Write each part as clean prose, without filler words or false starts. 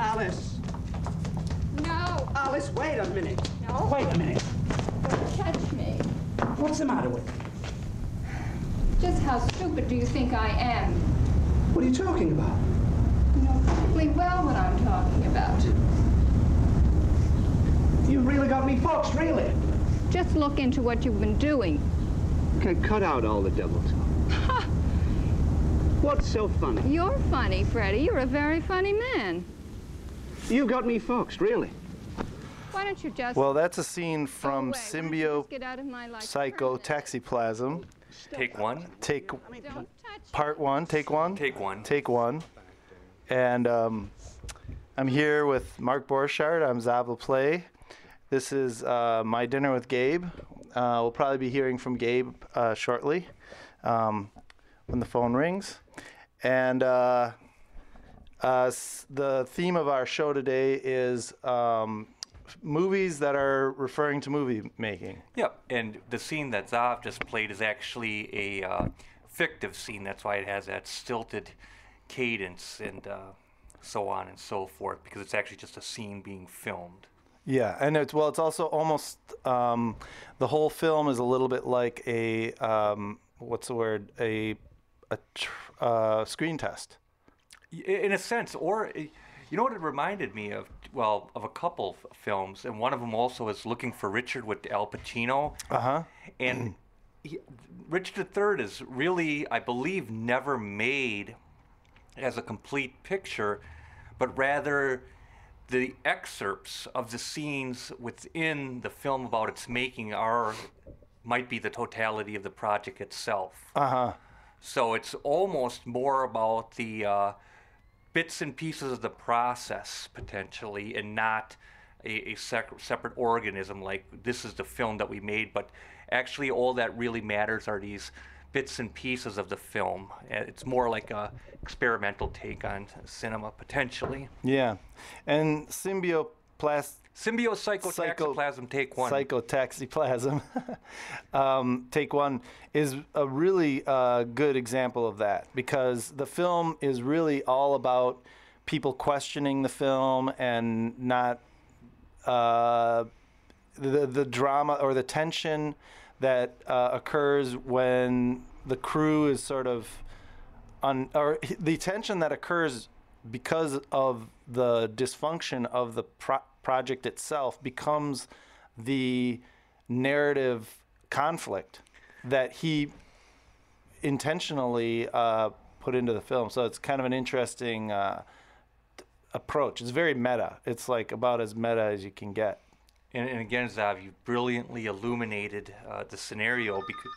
Alice. No. Alice, wait a minute. No. Wait a minute. Don't touch me. What's the matter with you? Just how stupid do you think I am? What are you talking about? You know perfectly well what I'm talking about. You really got me foxed, really. Just look into what you've been doing. Okay, cut out all the devil talk. Ha! What's so funny? You're funny, Freddie. You're a very funny man. You got me foxed, really. Why don't you just... Well, that's a scene from Why don't you Symbio just get out of my life Psycho permanently? Toxiplasm. Take one. Take Don't touch part one. Take one. Take one. Take one. And I'm here with Mark Borchardt. I'm Zabla Play. This is My Dinner with Gabe. We'll probably be hearing from Gabe shortly when the phone rings. And the theme of our show today is movies that are referring to movie making. Yep, and the scene that Zav just played is actually a fictive scene. That's why it has that stilted cadence and so on and so forth, because it's actually just a scene being filmed. Yeah, and it's also almost the whole film is a little bit like a what's the word, a screen test. In a sense, or you know what it reminded me of? Well, of a couple of films, and one of them also is Looking for Richard with Al Pacino. And Richard III is really, I believe, never made as a complete picture, but rather the excerpts of the scenes within the film about its making might be the totality of the project itself. So it's almost more about the bits and pieces of the process, potentially, and not a separate organism like this is the film that we made, but actually all that really matters are these bits and pieces of the film. It's more like a experimental take on cinema, potentially. Yeah, and Symbiocycotactoplasm take one. Psychotaxiplasm, take one, is a really good example of that, because the film is really all about people questioning the film and not the drama or the tension that occurs when the crew is sort of or the tension that occurs because of the dysfunction of the project itself becomes the narrative conflict that he intentionally put into the film. So it's kind of an interesting approach. It's very meta. It's like about as meta as you can get. And again, Zav, you brilliantly illuminated the scenario because,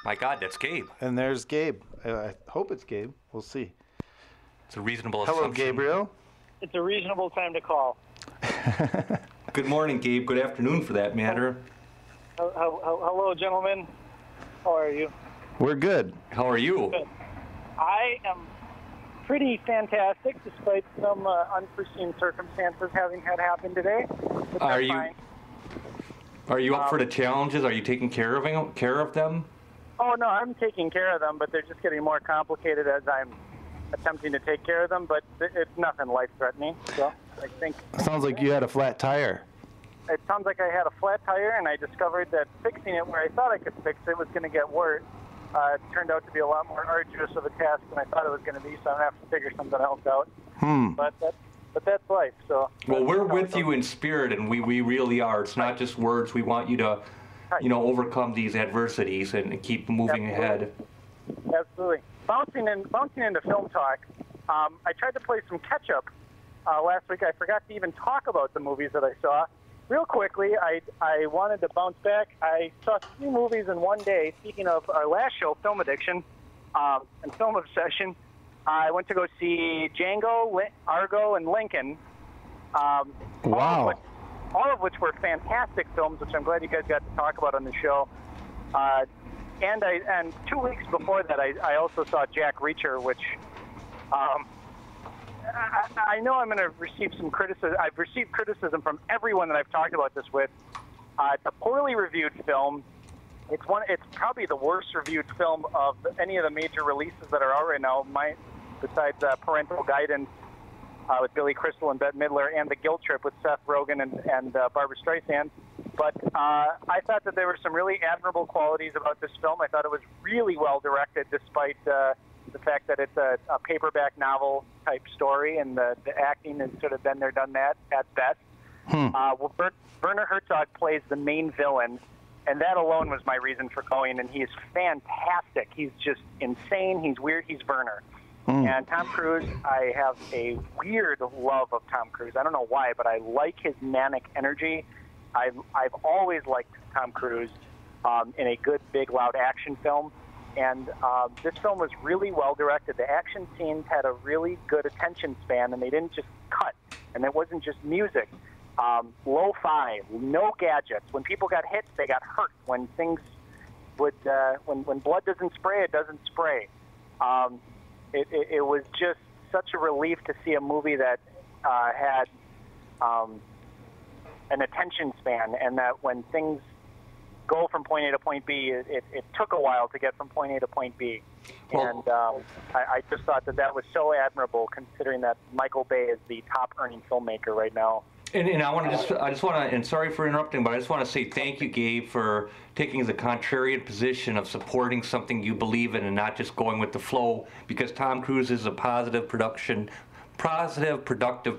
my God, that's Gabe. And there's Gabe. I hope it's Gabe. We'll see. It's a reasonable Hello, assumption. Gabriel. It's a reasonable time to call. Good morning, Gabe. Good afternoon, for that matter. Hello, gentlemen. How are you? We're good. How are you? Good. I am pretty fantastic, despite some unforeseen circumstances having had happen today. But Are that's you? fine. Are you up for the challenges? Are you taking care of them? Oh, no, I'm taking care of them, but they're just getting more complicated as I'm attempting to take care of them, but it's nothing life-threatening, so I think... It sounds like you had a flat tire. It sounds like I had a flat tire, and I discovered that fixing it where I thought I could fix it was going to get worse. It turned out to be a lot more arduous of a task than I thought it was going to be, so I'm going to have to figure something else out. But that's life, so... Well, we're with you in spirit, and we really are. It's not just words. We want you to, overcome these adversities and keep moving ahead. Absolutely. Bouncing into film talk, I tried to play some catch-up last week. I forgot to even talk about the movies that I saw. Real quickly, I wanted to bounce back. I saw 3 movies in one day. Speaking of our last show, Film Addiction and Film Obsession, I went to go see Django, Argo, and Lincoln. Wow. All of which were fantastic films, which I'm glad you guys got to talk about on the show. And 2 weeks before that, I also saw Jack Reacher, which I know I'm going to receive some criticism. I've received criticism from everyone that I've talked about this with. It's a poorly reviewed film. It's probably the worst reviewed film of any of the major releases that are out right now, besides Parental Guidance with Billy Crystal and Bette Midler, and The Guilt Trip with Seth Rogen and Barbara Streisand. But I thought that there were some really admirable qualities about this film. I thought it was really well directed, despite the fact that it's a paperback novel type story, and the acting has sort of been there, done that at best. Well, Werner Herzog plays the main villain, and that alone was my reason for going, and he is fantastic. He's just insane. He's weird. He's Werner. And Tom Cruise, I have a weird love of Tom Cruise. I don't know why, but I like his manic energy. I've always liked Tom Cruise in a good, big, loud action film. And this film was really well directed. The action scenes had a really good attention span, and they didn't just cut. And it wasn't just music. Lo-fi, no gadgets. When people got hit, they got hurt. When things would, when blood doesn't spray, it doesn't spray. It was just such a relief to see a movie that had an attention span, and that when things go from point A to point B, it took a while to get from point A to point B. Well, and I just thought that was so admirable, considering that Michael Bay is the top earning filmmaker right now. And I just want to, and sorry for interrupting, but I just want to say thank you, Gabe, for taking the contrarian position of supporting something you believe in and not just going with the flow, because Tom Cruise is a positive, productive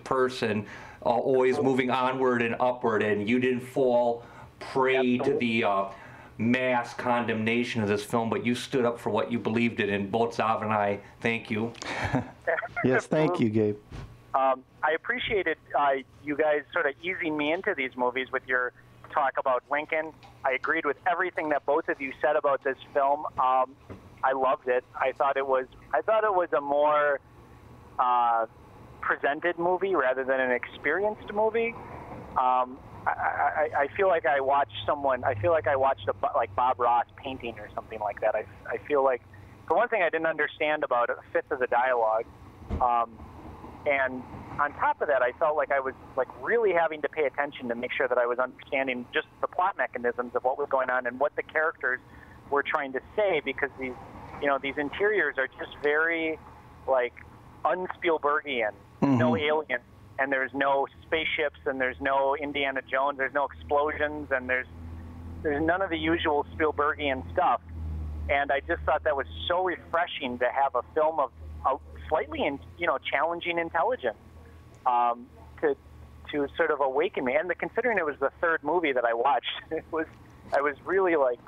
person, always moving onward and upward, and you didn't fall prey to the mass condemnation of this film, but you stood up for what you believed in, and both Zav and I thank you. Yes, thank you, Gabe. I appreciated you guys sort of easing me into these movies with your talk about Lincoln. I agreed with everything that both of you said about this film. I loved it. I thought it was a more presented movie rather than an experienced movie. I feel like I watched like Bob Ross painting or something like that. I feel like, for one thing, I didn't understand about a fifth of the dialogue. And on top of that, I felt like I was like really having to pay attention to make sure that I was understanding just the plot mechanisms of what was going on and what the characters were trying to say, because these interiors are just very like un-Spielbergian. No aliens, and there's no spaceships, and there's no Indiana Jones, there's no explosions, and there's none of the usual Spielbergian stuff. And I just thought that was so refreshing to have a film of slightly, challenging intelligence to sort of awaken me. And considering it was the third movie that I watched, I was really like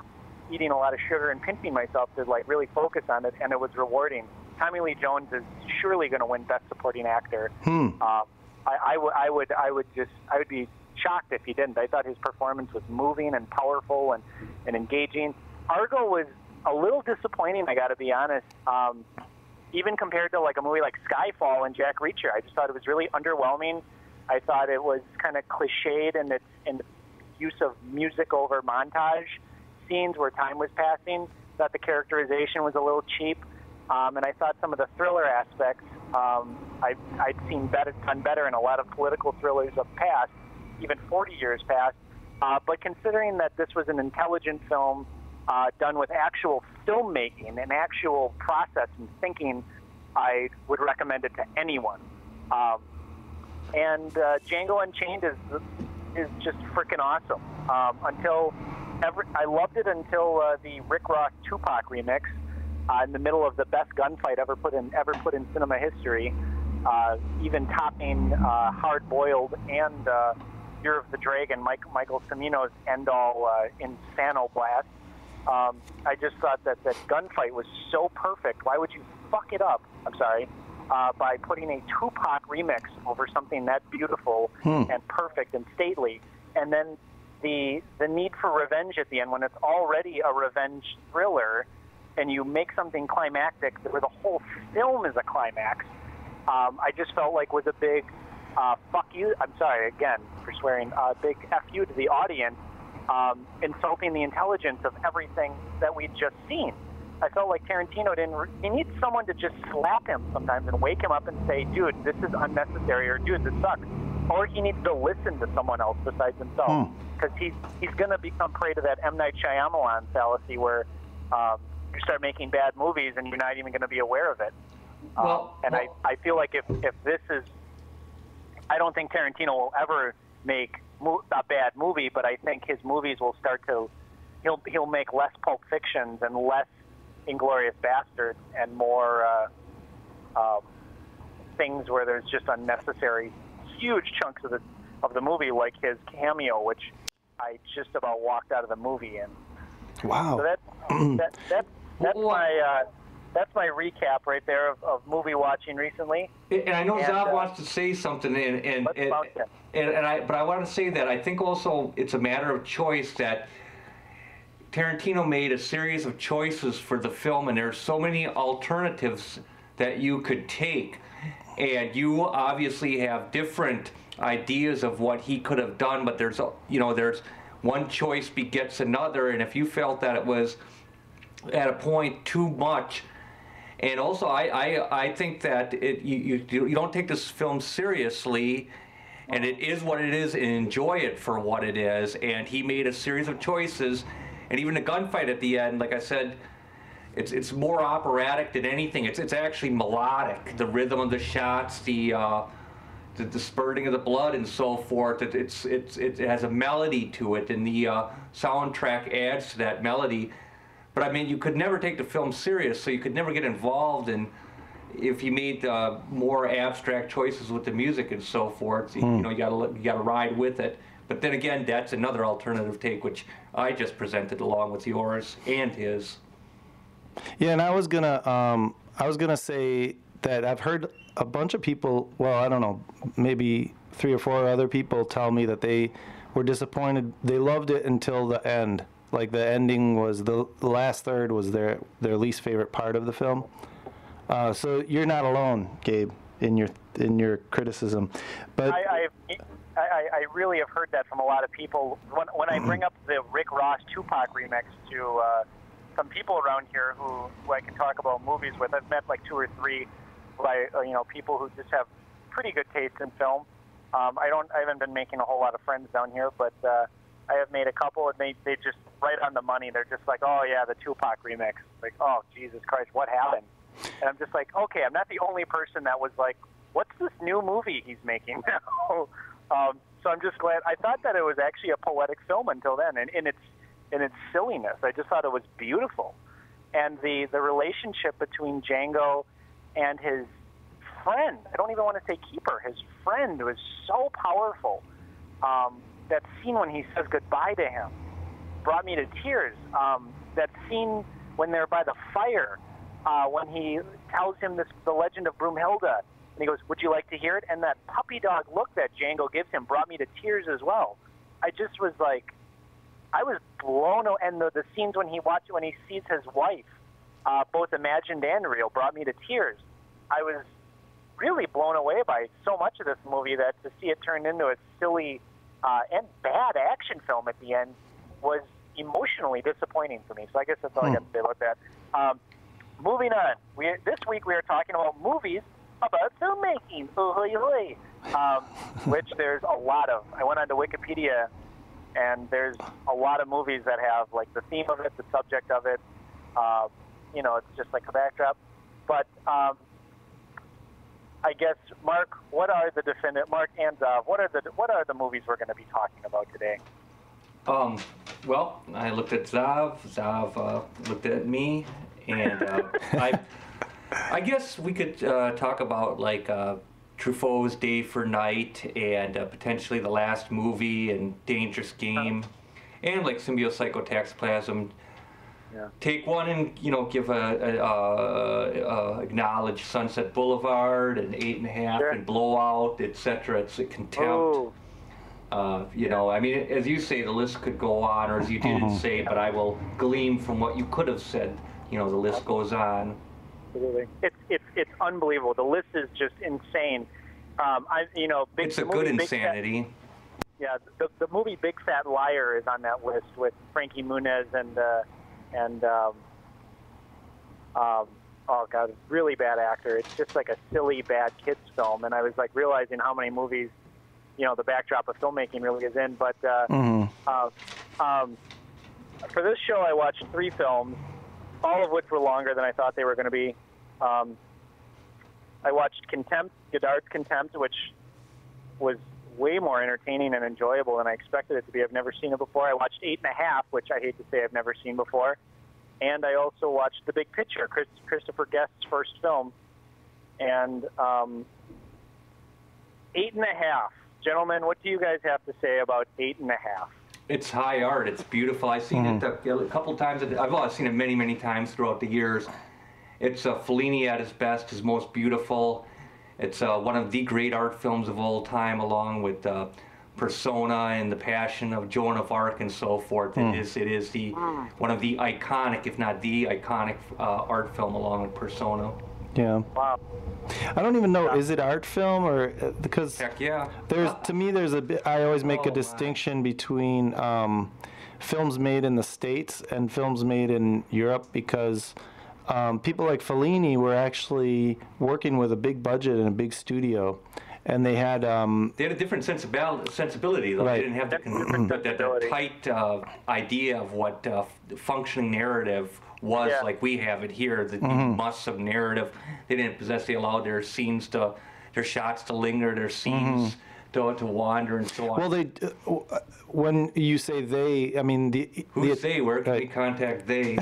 eating a lot of sugar and pinching myself to like really focus on it, and it was rewarding. Tommy Lee Jones is surely going to win Best Supporting Actor. I would be shocked if he didn't. I thought his performance was moving and powerful and engaging. Argo was a little disappointing, I got to be honest. Even compared to like a movie like Skyfall and Jack Reacher, I just thought it was really underwhelming. I thought it was kind of cliched in the use of music over montage scenes where time was passing. Thought the characterization was a little cheap, and I thought some of the thriller aspects I'd seen done better in a lot of political thrillers of past, even 40 years past. But considering that this was an intelligent film done with actual filmmaking and actual process and thinking, I would recommend it to anyone. And Django Unchained is just freaking awesome. I loved it until the Rick Ross Tupac remix in the middle of the best gunfight ever put in cinema history, even topping Hard Boiled and Year of the Dragon, Michael Cimino's end-all Insano blast. I just thought that gunfight was so perfect. Why would you fuck it up? I'm sorry. By putting a Tupac remix over something that beautiful and perfect and stately, and then the need for revenge at the end, when it's already a revenge thriller, and you make something climactic where the whole film is a climax. I just felt like was a big fuck you. I'm sorry again for swearing. Big F you to the audience, insulting the intelligence of everything that we'd just seen. I felt like Tarantino he needs someone to just slap him sometimes and wake him up and say, dude, this is unnecessary, or dude, this sucks. Or he needs to listen to someone else besides himself, because he's going to become prey to that M. Night Shyamalan fallacy where you start making bad movies and you're not even going to be aware of it. I feel like if this is I don't think Tarantino will ever make a bad movie, but I think his movies will start to he'll make less Pulp Fictions and less Inglourious Basterds and more things where there's just unnecessary huge chunks of the movie, like his cameo, which I just about walked out of the movie in. Wow. So that's my recap right there of movie watching recently. And I know Zav wants to say something, but I want to say that I think also it's a matter of choice that Tarantino made a series of choices for the film, and there's so many alternatives that you could take, and you obviously have different ideas of what he could have done, but there's one choice begets another, and if you felt that it was at a point too much. And also, I think that you don't take this film seriously, and it is what it is, and enjoy it for what it is. And he made a series of choices, and even the gunfight at the end, like I said, it's more operatic than anything. It's actually melodic. The rhythm of the shots, the spurting of the blood, and so forth. It has a melody to it, and the soundtrack adds to that melody. But I mean, you could never take the film serious, so you could never get involved in if you made more abstract choices with the music and so forth. You gotta ride with it. But then again, that's another alternative take, which I just presented along with yours and his. Yeah, and I was gonna say that I've heard a bunch of people. Well, I don't know, maybe 3 or 4 other people tell me that they were disappointed. They loved it until the end. Like the ending was the last third was their least favorite part of the film. So you're not alone, Gabe, in your criticism. But I really have heard that from a lot of people. When I bring up the Rick Ross Tupac remix to some people around here who I can talk about movies with, I've met like 2 or 3 people who just have pretty good taste in film. I haven't been making a whole lot of friends down here, but I have made a couple, and they just right on the money. They're just like, oh yeah, the Tupac remix. Like, oh Jesus Christ, what happened? And I'm just like, okay, I'm not the only person that was like, what's this new movie he's making now? So I'm just glad. I thought that it was actually a poetic film until then, and in its silliness, I just thought it was beautiful. And the relationship between Django and his friend, I don't even want to say keeper, his friend was so powerful. That scene when he says goodbye to him brought me to tears. That scene when they're by the fire, when he tells him the legend of Broomhilda, and he goes, "Would you like to hear it?" And that puppy dog look that Django gives him brought me to tears as well. I just was like, I was blown away. And the scenes when he sees his wife, both imagined and real, brought me to tears. I was really blown away by so much of this movie that to see it turned into a silly and bad action film at the end was emotionally disappointing for me. So I guess that's all I got to say about that. Moving on. This week we are talking about movies about filmmaking, which there's a lot of. I went onto Wikipedia, and there's a lot of movies that have like the theme of it, the subject of it. It's just like a backdrop. But I guess, Mark, what are the Mark and Zav, what are the movies we're going to be talking about today? Well, I looked at Zav. Zav looked at me, and I guess we could talk about like Truffaut's Day for Night and potentially The Last Movie and Dangerous Game, and like Symbiocytotoxoplasm. Yeah. Take one and give acknowledge Sunset Boulevard and 8.5 sure. and Blowout, etc. It's a Contempt. I mean, as you say, the list could go on, or as you didn't say, but I will glean from what you could have said. The list goes on. Absolutely, it's unbelievable. The list is just insane. It's a good insanity. Yeah, the movie Big Fat Liar is on that list with Frankie Muniz and oh god, really bad actor. It's just like a silly bad kids film, and I was like realizing how many movies, the backdrop of filmmaking really is in. But for this show, I watched 3 films, all of which were longer than I thought they were going to be. I watched Contempt, Godard's Contempt, which was way more entertaining and enjoyable than I expected it to be. I've never seen it before. I watched 8½, which I hate to say I've never seen before. And I also watched The Big Picture, Christopher Guest's first film. And 8½. Gentlemen, what do you guys have to say about 8½? It's high art. It's beautiful. I've seen it a couple times. I've seen it many, many times throughout the years. It's Fellini at his best, his most beautiful. It's one of the great art films of all time, along with Persona and The Passion of Joan of Arc and so forth. It is one of the iconic, if not the iconic, art film along with Persona. Yeah. Wow. I don't even know, is it art film or because Heck yeah. to me there's a bit, I always make a distinction between films made in the States and films made in Europe, because people like Fellini were actually working with a big budget and a big studio, and they had a different sensibility though. Right. They didn't have the tight idea of what functioning narrative was like we have it here, the musts of narrative. They didn't possess. They allowed their shots to linger, their scenes to wander and so on. Well, they when you say they, I mean Who's they? Where can we contact they?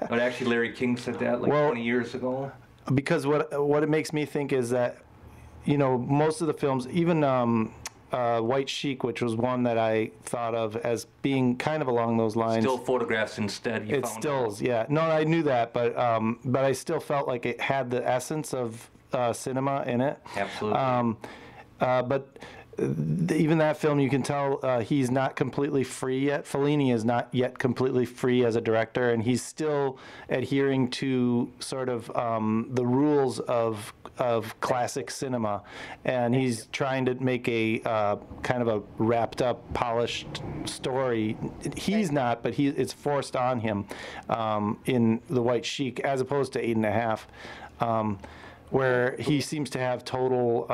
But actually, Larry King said that 20 years ago. Because what it makes me think is that, most of the films, even White Chic, which was one that I thought of as being kind of along those lines. Still photographs instead. It's stills, yeah. No, I knew that, but I still felt like it had the essence of cinema in it. Absolutely. But even that film, you can tell he's not completely free yet. Fellini is not yet completely free as a director, and he's still adhering to sort of the rules of classic cinema, and he's trying to make a kind of a wrapped up, polished story. He's not, but it's forced on him in The White Chic, as opposed to 8½, where he seems to have total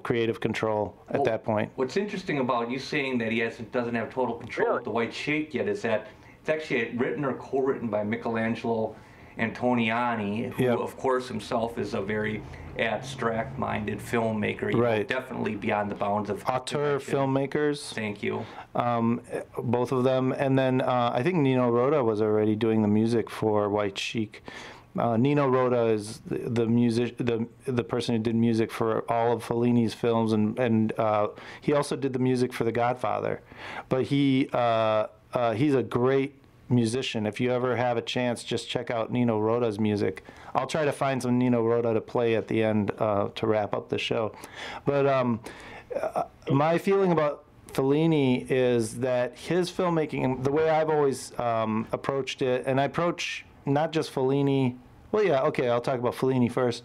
creative control at that point. What's interesting about you saying that he doesn't have total control with The White Chic yet is that it's actually written or co-written by Michelangelo Antonioni, who of course himself is a very abstract-minded filmmaker. Right. Definitely beyond the bounds of auteur filmmakers. Thank you. Both of them, and then I think Nino Rota was already doing the music for White Chic. Nino Rota is the person who did music for all of Fellini's films, and he also did the music for The Godfather. But he's a great musician. If you ever have a chance, just check out Nino Rota's music. I'll try to find some Nino Rota to play at the end to wrap up the show. But my feeling about Fellini is that his filmmaking, the way I've always approached it, and I approach not just Fellini. Well, yeah, okay, I'll talk about Fellini first.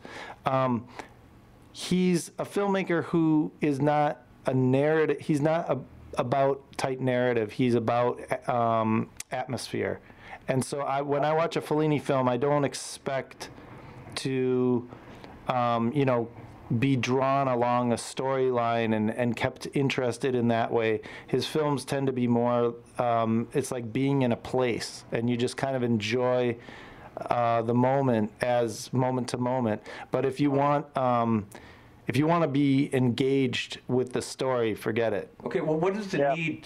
He's a filmmaker who is not a narrative. He's not about tight narrative. He's about atmosphere. And so when I watch a Fellini film, I don't expect to, be drawn along a storyline and kept interested in that way. His films tend to be more, it's like being in a place, and you just kind of enjoy the moment as moment to moment. But if you want to be engaged with the story, forget it. Okay, well, what is the need,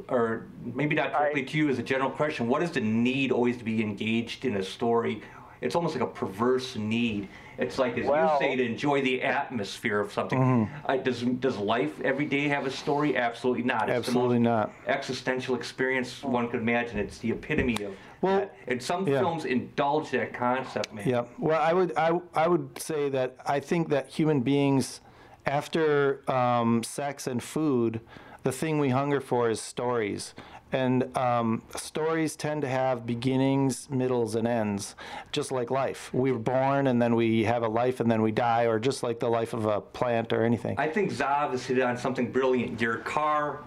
or maybe not directly to you as a general question, what is the need always to be engaged in a story? It's almost like a perverse need. It's like, as you say, to enjoy the atmosphere of something. Does life every day have a story? Absolutely not. It's Absolutely not. Existential experience one could imagine. It's the epitome of that. And some films indulge that concept, man. Yeah. Well, I would say that I think that human beings, after sex and food, the thing we hunger for is stories. And stories tend to have beginnings, middles, and ends, just like life. We were born, and then we have a life, and then we die, or just like the life of a plant or anything. I think Zav has hit on something brilliant. Your car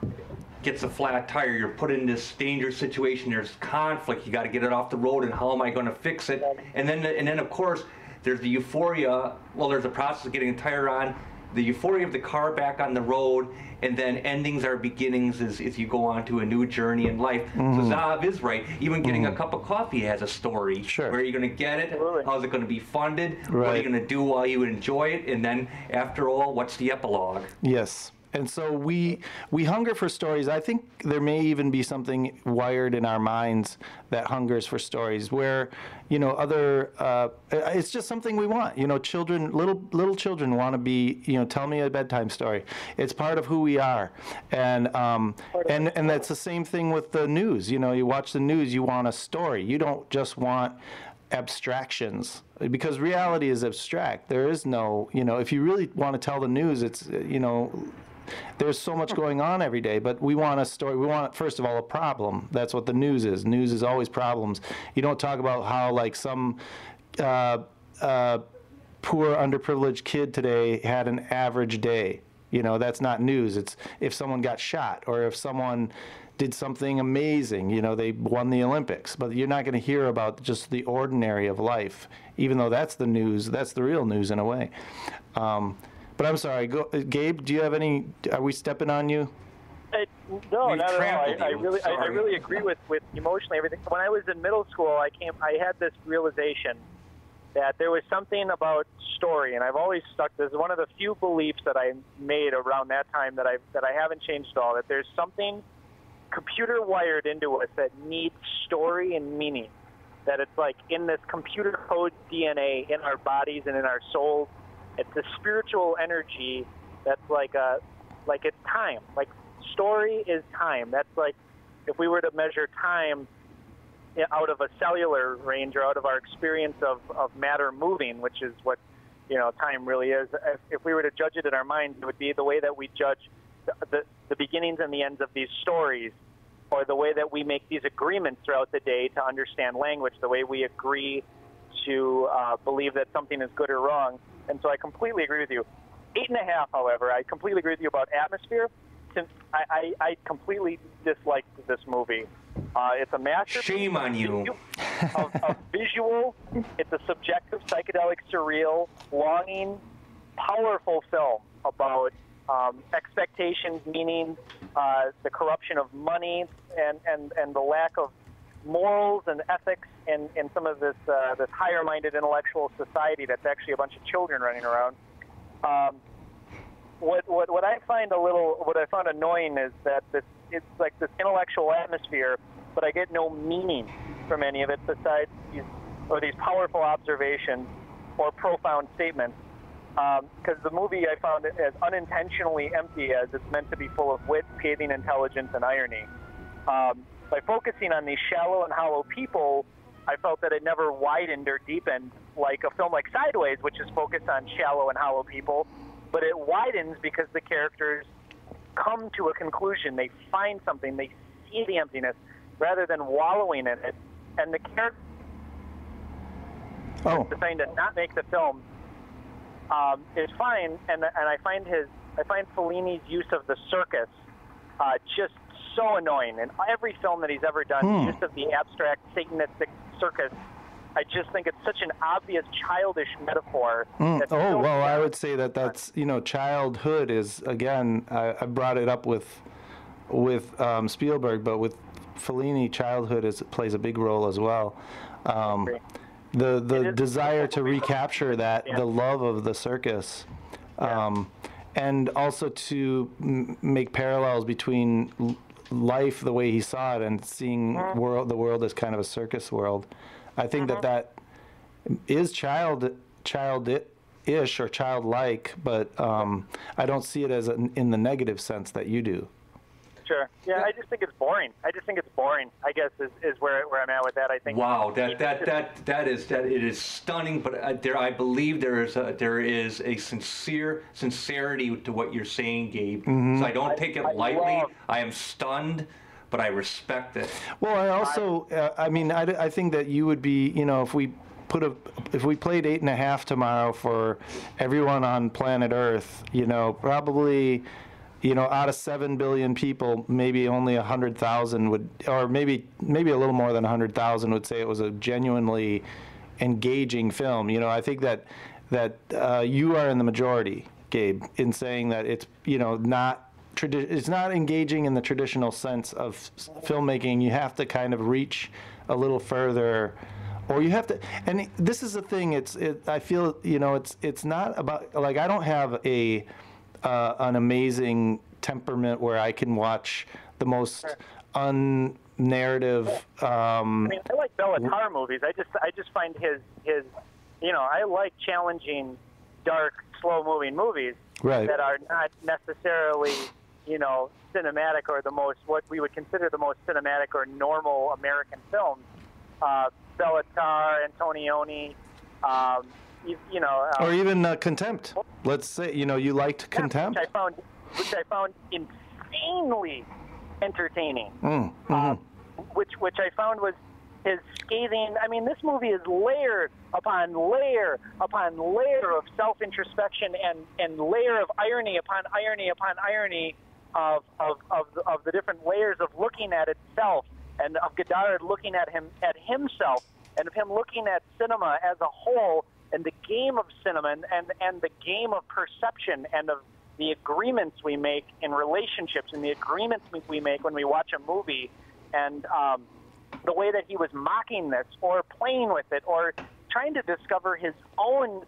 gets a flat tire. You're put in this dangerous situation. There's conflict. You got to get it off the road, and how am I going to fix it? And then, of course, there's the euphoria. Well, there's the process of getting a tire on. the euphoria of the car back on the road, and then endings are beginnings as you go on to a new journey in life. So Zav is right. Even getting a cup of coffee has a story. Sure. Where are you going to get it? Absolutely. How's it going to be funded? Right. What are you going to do while you enjoy it? And then, after all, what's the epilogue? Yes. And so we hunger for stories. I think there may even be something wired in our minds that hungers for stories where, it's just something we want. Children, little children want to be, tell me a bedtime story. It's part of who we are. And that's the same thing with the news. You watch the news, you want a story. You don't just want abstractions, because reality is abstract. There is no, if you really want to tell the news, it's, there's so much going on every day, but we want a story. We want, first of all, a problem. That's what the news is. News is always problems. You don't talk about how, like, some poor, underprivileged kid today had an average day. That's not news. It's if someone got shot or if someone did something amazing, they won the Olympics. But you're not going to hear about just the ordinary of life, even though that's the news. That's the real news in a way. But I'm sorry, Gabe, do you have any, are we stepping on you? No, We've not at all. trampled I you. really Sorry. agree with emotionally everything. When I was in middle school, I had this realization that there was something about story, and I've always stuck. This is one of the few beliefs that I made around that time that I haven't changed at all. That there's something computer wired into us that needs story and meaning. That it's like in this computer code DNA in our bodies and in our souls. It's a spiritual energy that's like it's time. Like story is time. That's like if we were to measure time out of a cellular range or out of our experience of matter moving, which is what time really is. If we were to judge it in our minds, it would be the way that we judge the beginnings and the ends of these stories, or the way that we make these agreements throughout the day to understand language, the way we agree to believe that something is good or wrong. And so I completely agree with you. 8.5, however, I completely agree with you about atmosphere. I completely disliked this movie. It's a masterpiece. Shame on you. Of visual. It's a subjective, psychedelic, surreal, longing, powerful film about expectations, meaning, the corruption of money, and the lack of morals and ethics in some of this higher-minded intellectual society that's actually a bunch of children running around. What I find annoying is that it's like this intellectual atmosphere, but I get no meaning from any of it besides these powerful observations or profound statements. Because the movie I found it as unintentionally empty as it's meant to be full of wit, scathing intelligence, and irony. By focusing on these shallow and hollow people, I felt that it never widened or deepened like a film like Sideways, which is focused on shallow and hollow people, but it widens because the characters come to a conclusion. They find something. They see the emptiness rather than wallowing in it. And the character deciding to not make the film is fine. And I find Fellini's use of the circus just so annoying. In every film that he's ever done, the use of the abstract Satanistic circus, I just think it's such an obvious childish metaphor. I would say that's childhood is, again, I brought it up with Spielberg, but with Fellini, childhood plays a big role as well. The desire to recapture that, the love of the circus, and also to make parallels between life the way he saw it and seeing the world as kind of a circus world. I think that is childish or childlike, but I don't see it as in the negative sense that you do. Sure. Yeah, I just think it's boring. I guess is where I'm at with that. I think. Wow, it is stunning. But I believe there is a sincerity to what you're saying, Gabe. So I don't take it lightly. I am stunned, but I respect it. Well, I also, I think that you would be, if we played 8.5 tomorrow for everyone on planet Earth, probably. Out of 7 billion people, maybe only 100,000 would, or maybe a little more than 100,000 would say it was a genuinely engaging film. I think that you are in the majority, Gabe, in saying that it's, you know, it's not engaging in the traditional sense of filmmaking. You have to kind of reach a little further, or you have to. And this is the thing. I feel, you know, it's not about, like, I don't have an amazing temperament where I can watch the most unnarrative. I mean, I like Bellatar movies. I just find his you know, I like challenging, dark, slow-moving movies that are not necessarily, you know, cinematic or what we would consider the most cinematic or normal American films. Bellatar, Antonioni, you know, or even Contempt. Let's say, you know, you liked Contempt, which I found insanely entertaining. Which I found was his scathing. I mean, this movie is layer upon layer upon layer of self-introspection and layer of irony upon irony upon irony of the different layers of looking at itself, and of Godard looking at himself, and of him looking at cinema as a whole, and the game of cinema, and the game of perception, and of the agreements we make in relationships, and the agreements we make when we watch a movie, and the way that he was mocking this, or playing with it, or trying to discover his own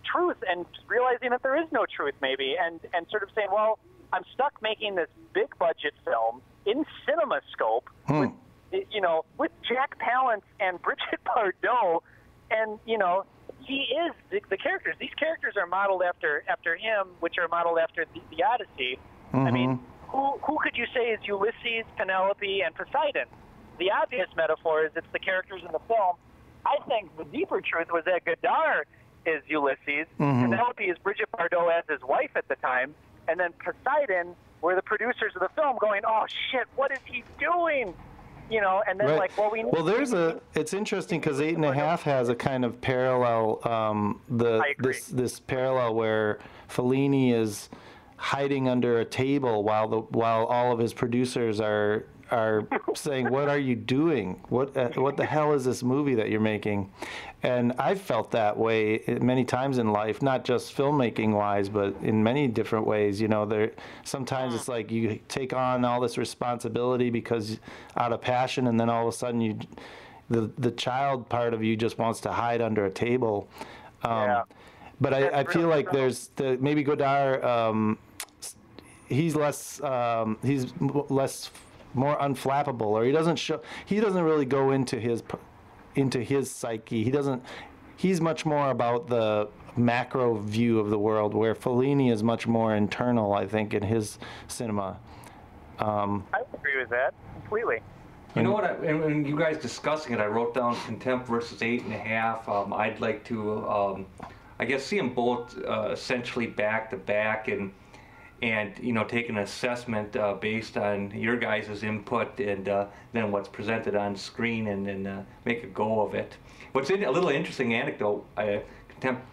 truth, and realizing that there is no truth, maybe, and sort of saying, well, I'm stuck making this big budget film in CinemaScope with, you know, with Jack Palance and Brigitte Bardot, and, you know, he is the characters. These characters are modeled after him, which are modeled after the Odyssey. I mean, who could you say is Ulysses, Penelope, and Poseidon? The obvious metaphor is it's the characters in the film. I think the deeper truth was that Godard is Ulysses, Penelope is Brigitte Bardot as his wife at the time, and then Poseidon were the producers of the film going, oh, shit, what is he doing? You know, and then like, well, it's interesting because 8.5 has a kind of parallel, this parallel where Fellini is hiding under a table while all of his producers are saying, what are you doing? What the hell is this movie that you're making? And I've felt that way many times in life, not just filmmaking wise, but in many different ways. You know, sometimes it's like you take on all this responsibility because out of passion, and then all of a sudden the child part of you just wants to hide under a table. But I feel like there's maybe Godard, he's more unflappable, or he doesn't really go into his psyche. He's much more about the macro view of the world, where Fellini is much more internal, I think, in his cinema. I agree with that completely. You know what, and you guys discussing it, I wrote down Contempt versus 8.5. I'd like to, I guess, see them both essentially back to back, and you know, take an assessment based on your guys' input, and then what's presented on screen, and then make a go of it. What's a little interesting anecdote, Contempt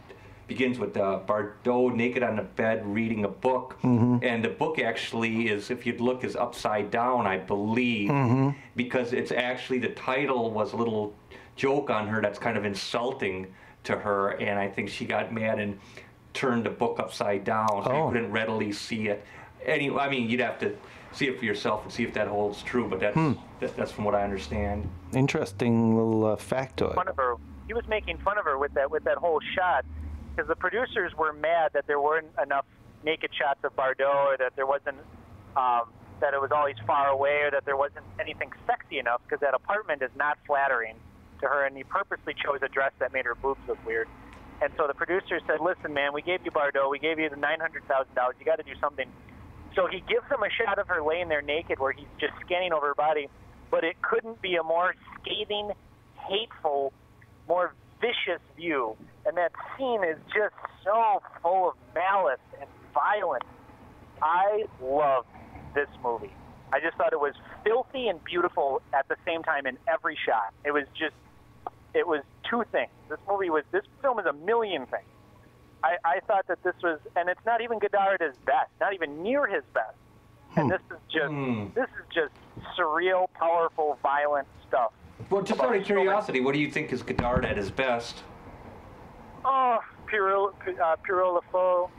begins with Bardot naked on the bed reading a book, and the book actually is, if you'd look, is upside down, I believe, because it's actually, the title was a little joke on her that's kind of insulting to her, and I think she got mad and turned the book upside down, so you couldn't readily see it. Anyway, I mean, you'd have to see it for yourself and see if that holds true, but that's from what I understand. Interesting little factoid. He was making fun of her with that whole shot, because the producers were mad that there weren't enough naked shots of Bardot, or that there wasn't, that it was always far away, or that there wasn't anything sexy enough, because that apartment is not flattering to her, and he purposely chose a dress that made her boobs look weird. And so the producers said, listen, man, we gave you Bardot, we gave you the $900,000, you got to do something. So he gives him a shot of her laying there naked where he's just scanning over her body, but it couldn't be a more scathing, hateful, more vicious view. And that scene is just so full of malice and violence. I loved this movie. I just thought it was filthy and beautiful at the same time in every shot. It was two things. This film is a million things. I thought that this was, and it's not even Godard at his best, not even near his best. And this is just surreal, powerful, violent stuff. Well, just out of curiosity, what do you think is Godard at his best? Oh, Pierrot Le Faux,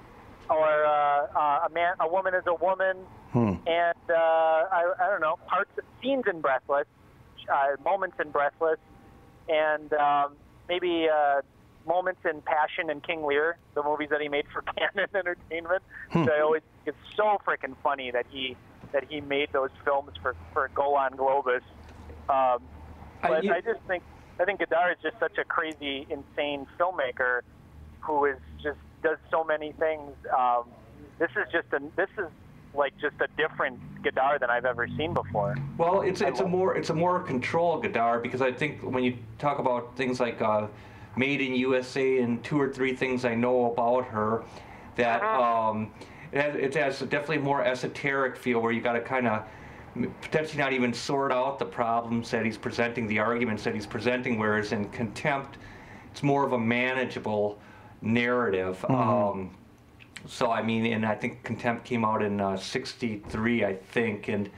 or a woman is a woman, and I don't know, scenes in Breathless, moments in Breathless, and maybe moments in Passion and King Lear, the movies that he made for Canon Entertainment. So I always it's so freaking funny that he made those films for Go On Globus. But I think Godard is just such a crazy, insane filmmaker who does so many things. This is like just a different Godard than I've ever seen before. Well, it's a more controlled Godard, because I think when you talk about things like Made in USA and 2 or 3 things I know about her, that it has definitely a more esoteric feel, where you got to kind of potentially not even sort out the problems that he's presenting, the arguments that he's presenting, whereas in Contempt, it's more of a manageable narrative. So I mean, and I think Contempt came out in '63, I think, and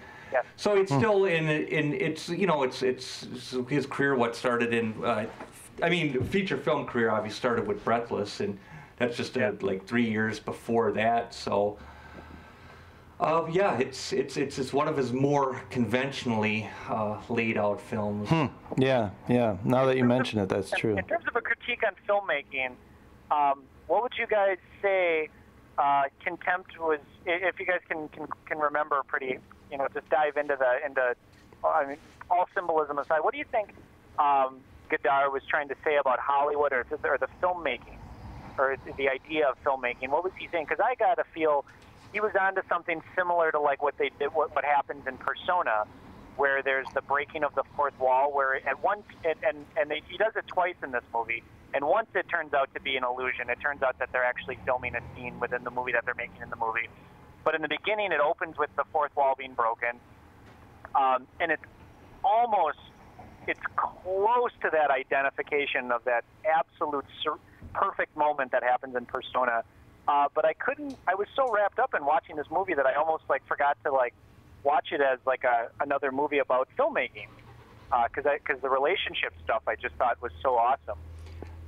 so it's still in it's his career. What started in feature film career obviously started with Breathless, and that's just like 3 years before that. So it's one of his more conventionally laid out films. Yeah. Now that you mention it, that's true. In terms of a critique on filmmaking, what would you guys say Contempt was? If you guys can remember, pretty, just dive into all symbolism aside, what do you think Godard was trying to say about Hollywood or the filmmaking, or the idea of filmmaking? What was he saying? Because I got to feel he was onto something similar to like what they did, what happens in Persona, where there's the breaking of the fourth wall, where at once he does it twice in this movie, and once it turns out to be an illusion. It turns out that they're actually filming a scene within the movie that they're making in the movie. But in the beginning, it opens with the fourth wall being broken, and it's close to that identification of that absolute perfect moment that happens in Persona. But I was so wrapped up in watching this movie that I almost forgot to watch it as another movie about filmmaking, because the relationship stuff I just thought was so awesome.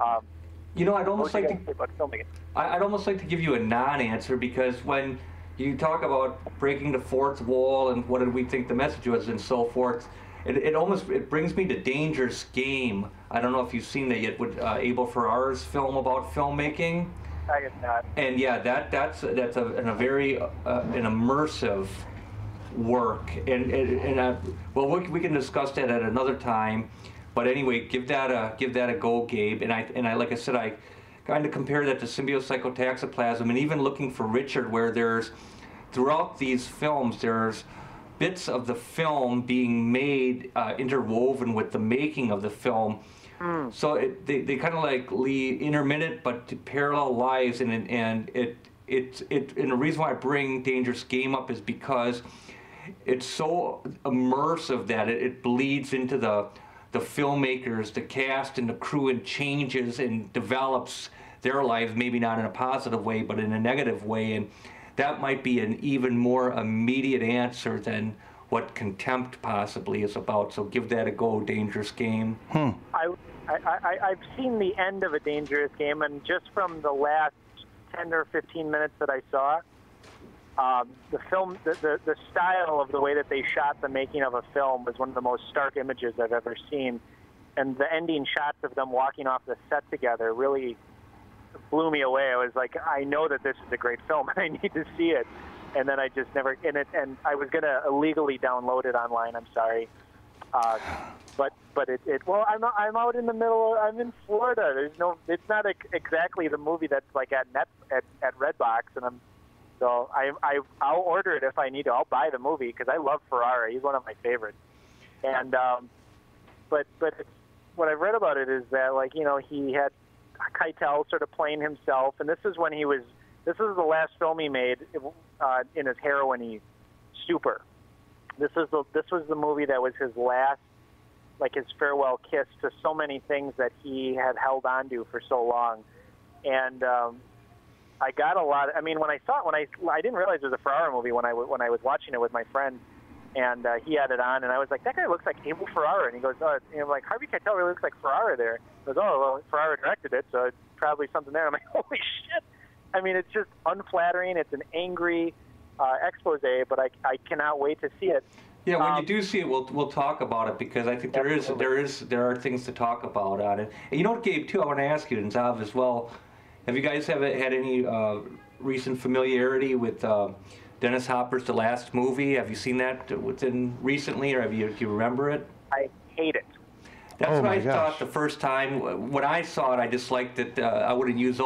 I'd almost like to give you a non-answer, because when you talk about breaking the fourth wall and what did we think the message was and so forth, it brings me to Dangerous Game. I don't know if you've seen that yet, with Abel Ferrara's film about filmmaking. I guess not. And yeah, that's a very an immersive work, we can discuss that at another time. But anyway, give that a go, Gabe. And I like I said, I kind of compare that to Symbiocytotoxoplasm, and even Looking for Richard, where there's throughout these films there's bits of the film being made interwoven with the making of the film. So they kind of lead intermittent but parallel lives, and the reason why I bring Dangerous Game up is because it's so immersive that it bleeds into the filmmakers, the cast, and the crew, and changes and develops their lives, maybe not in a positive way, but in a negative way. And that might be an even more immediate answer than what Contempt possibly is about. So give that a go, Dangerous Game. I've seen the end of A Dangerous Game, and just from the last 10 or 15 minutes that I saw, the film, the style of the way that they shot the making of a film was one of the most stark images I've ever seen. And the ending shots of them walking off the set together really blew me away. I was like, I know that this is a great film, and I need to see it. And then I just never, and I was going to illegally download it online, I'm sorry. But well, I'm out in the middle. I'm in Florida. It's not exactly the movie that's at Redbox, and I'll order it if I need to. I'll buy the movie because I love Ferrara. He's one of my favorites. And but what I've read about it is that he had Keitel sort of playing himself, and this is the last film he made in his heroin-y stupor. This was the movie that was his last, his farewell kiss to so many things that he had held on to for so long. And I got a lot. When I saw it, I didn't realize it was a Ferrara movie when I was watching it with my friend, and he had it on, and I was like, that guy looks like Abel Ferrara. And he goes, Harvey Keitel really looks like Ferrara there. He goes, oh, well, Ferrara directed it, so it's probably something there. I'm like, holy shit. I mean, it's just unflattering. It's an angry expose, but I cannot wait to see it. Yeah, when you do see it, we'll talk about it, because I think there are things to talk about on it. And you know what, Gabe, too, I want to ask you, and Zav as well. Have you guys had any recent familiarity with Dennis Hopper's The Last Movie? Have you seen that recently, or do you remember it? I hate it. That's what I thought the first time. When I saw it, I disliked it. I wouldn't use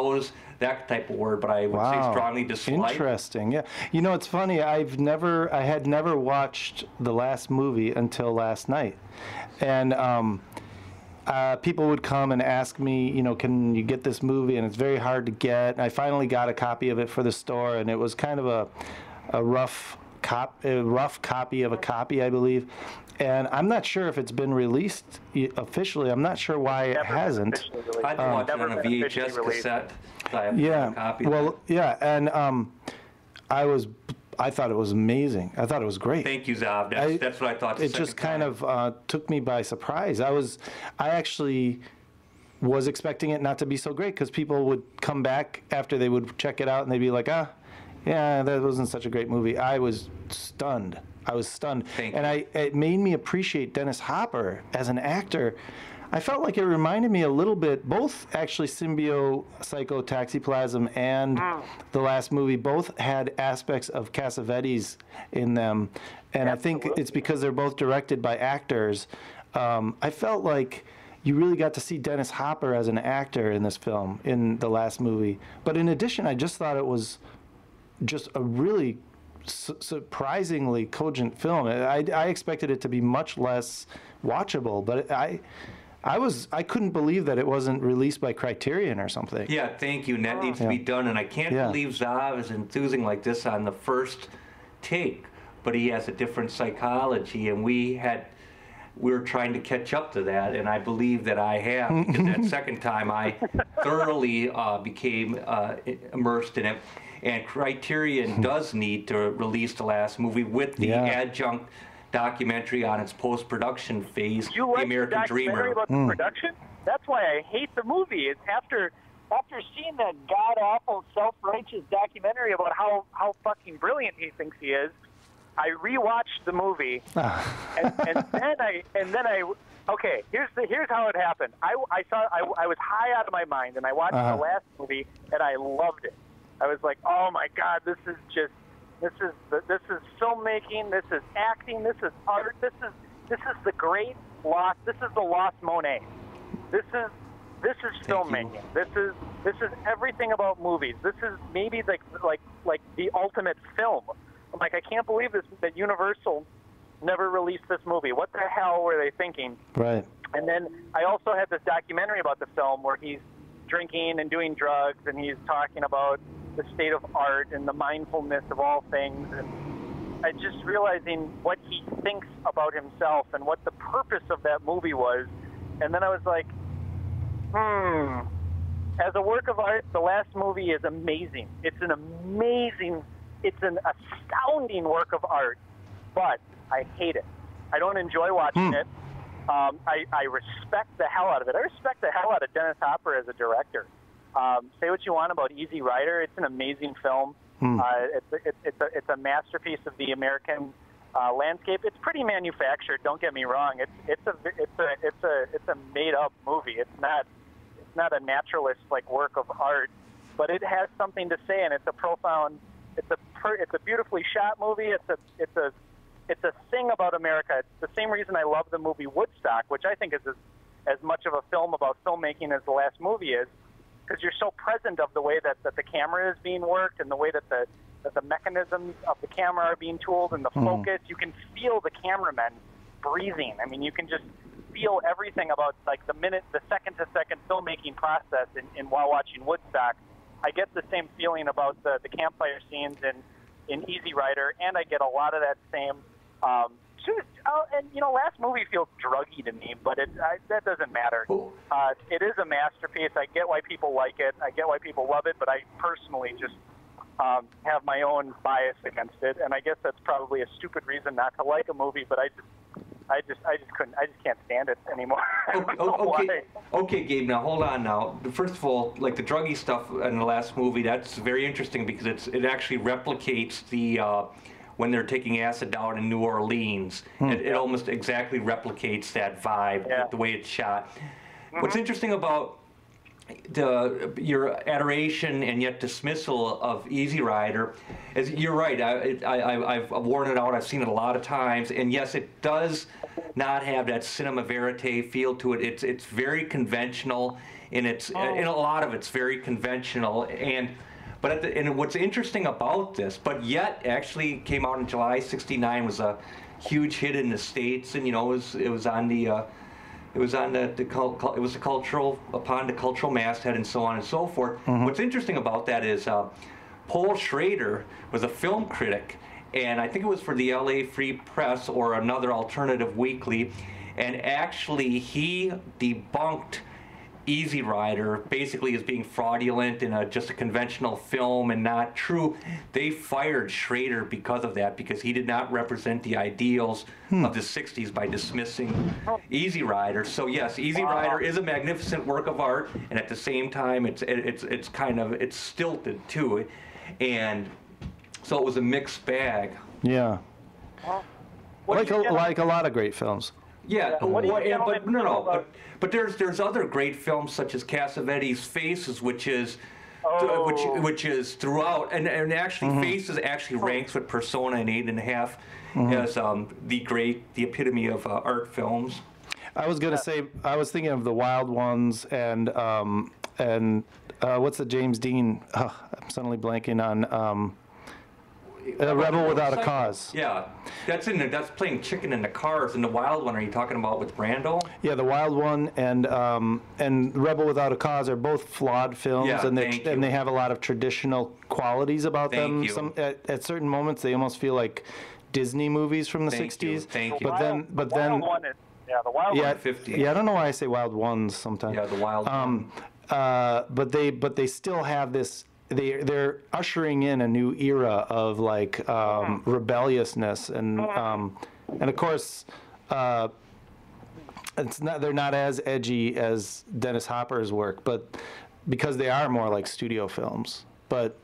that type of word, but I would say strongly dislike. Interesting. Yeah. You know, it's funny. I had never watched The Last Movie until last night, and people would come and ask me, you know, can you get this movie? And it's very hard to get. And I finally got a copy of it for the store, and it was kind of a rough copy of a copy, I believe. And I'm not sure if it's been released officially. I'm not sure why it hasn't. I had to watch it on a VHS cassette. Yeah. Well, yeah, and I thought it was amazing. I thought it was great. Thank you, Zav. That's what I thought. It just kind of took me by surprise. I actually was expecting it not to be so great, because people would come back after they would check it out and they'd be like, yeah, that wasn't such a great movie. I was stunned. Thank you. And it made me appreciate Dennis Hopper as an actor. I felt like it reminded me a little bit, both actually Symbio, Psycho, Toxoplasm, and The Last Movie, both had aspects of Cassavetes in them. And I think it's because they're both directed by actors. I felt like you really got to see Dennis Hopper as an actor in this film, in The Last Movie. But in addition, I just thought it was just a really surprisingly cogent film. I expected it to be much less watchable, but I couldn't believe that it wasn't released by Criterion or something. Yeah, thank you. And that needs to be done. And I can't believe Zav is enthusing like this on the first take, but he has a different psychology, and we were trying to catch up to that, and I believe that I have, because that second time I thoroughly became immersed in it. And Criterion does need to release The Last Movie with the adjunct documentary on its post-production phase, You The like American the documentary Dreamer. about the production? That's why I hate the movie. It's after seeing that god-awful, self-righteous documentary about how fucking brilliant he thinks he is, I rewatched the movie, and then I okay. Here's how it happened. I was high out of my mind, and I watched The Last Movie, and I loved it. I was like, oh my God, this is filmmaking, this is acting, this is art, this is the great lost, this is the lost Monet. This is filmmaking. This is everything about movies. This is maybe like the ultimate film. I'm like, I can't believe that Universal never released this movie. What the hell were they thinking? Right. And then I also had this documentary about the film where he's drinking and doing drugs, and he's talking about the state of art and the mindfulness of all things, and I just realizing what he thinks about himself and what the purpose of that movie was. And then I was like, as a work of art, The Last Movie is amazing. It's an astounding work of art, but I hate it. I don't enjoy watching it. I respect the hell out of it. I respect the hell out of Dennis Hopper as a director. Say what you want about Easy Rider. It's an amazing film. It's a masterpiece of the American landscape. It's pretty manufactured. Don't get me wrong. It's a made up movie. It's not a naturalist like work of art, but it has something to say, and it's a profound. It's a beautifully shot movie. It's a thing about America. It's the same reason I love the movie Woodstock, which I think is as much of a film about filmmaking as The Last Movie is, because you're so present of the way that the camera is being worked and the way that the mechanisms of the camera are being tooled and the focus. You can feel the cameramen breathing. I mean, you can just feel everything about like the second-to-second filmmaking process in while watching Woodstock. I get the same feeling about the campfire scenes in Easy Rider, and I get a lot of that same. And Last Movie feels druggy to me, but that doesn't matter. It is a masterpiece. I get why people like it. I get why people love it, but I personally just have my own bias against it, and I guess that's probably a stupid reason not to like a movie. But I just couldn't. I just can't stand it anymore. I don't know Okay, why. okay, Gabe. Now hold on. Now, first of all, like the druggy stuff in the last movie, that's very interesting because it actually replicates the when they're taking acid down in New Orleans. It almost exactly replicates that vibe, the way it's shot. What's interesting about your adoration and yet dismissal of Easy Rider is you're right. I've worn it out. I've seen it a lot of times, and yes, it does not have that cinema verite feel to it. It's very conventional, and in a lot of it's very conventional. But what's interesting about this, but yet actually came out in July '69, was a huge hit in the States, and it was on the. It was on the cultural masthead and so on and so forth. What's interesting about that is Paul Schrader was a film critic, and I think it was for the LA Free Press or another alternative weekly, and actually he debunked Easy Rider basically as being fraudulent in just a conventional film and not true. They fired Schrader because of that, because he did not represent the ideals of the 60s by dismissing Easy Rider. So yes, Easy Rider is a magnificent work of art, and at the same time it's stilted too, and so it was a mixed bag. Yeah. Like a lot of great films. Yeah, What do you gentlemen feel but there's other great films such as Cassavetes' Faces, which is throughout, and actually Faces actually ranks with Persona and 8.5 as the epitome of art films. I was gonna say, I was thinking of The Wild Ones and what's the James Dean? I'm suddenly blanking on. Rebel Without a Cause. Yeah, that's playing chicken in the cars. And The Wild One, are you talking about with Brando? Yeah, The Wild One and Rebel Without a Cause are both flawed films, Yeah, and thank you. they have a lot of traditional qualities about them. Thank you. At certain moments, they almost feel like Disney movies from the Thank you, 60s. thank you. But then, The Wild One is, the Wild One. 50. Yeah, I don't know why I say Wild Ones sometimes. Yeah, The Wild One. But they still have this. They're ushering in a new era of like rebelliousness and of course they're not as edgy as Dennis Hopper's work, but because they are more like studio films. But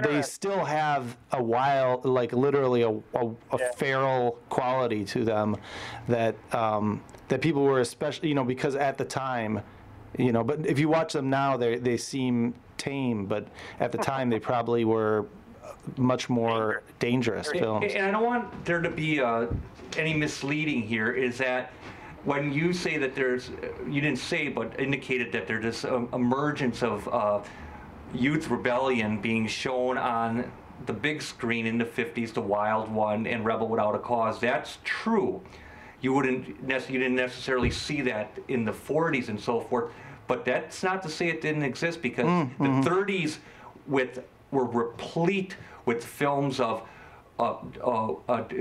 they still have a wild, like literally a feral quality to them that that people were especially, because at the time, but if you watch them now, they seem tame, but at the time they probably were much more dangerous films. And I don't want there to be any misleading here, is that when you say that you didn't say, but indicated that there's this emergence of youth rebellion being shown on the big screen in the 50s, The Wild One and Rebel Without a Cause. That's true. You didn't necessarily see that in the 40s and so forth. But that's not to say it didn't exist, because the 30s were replete with films of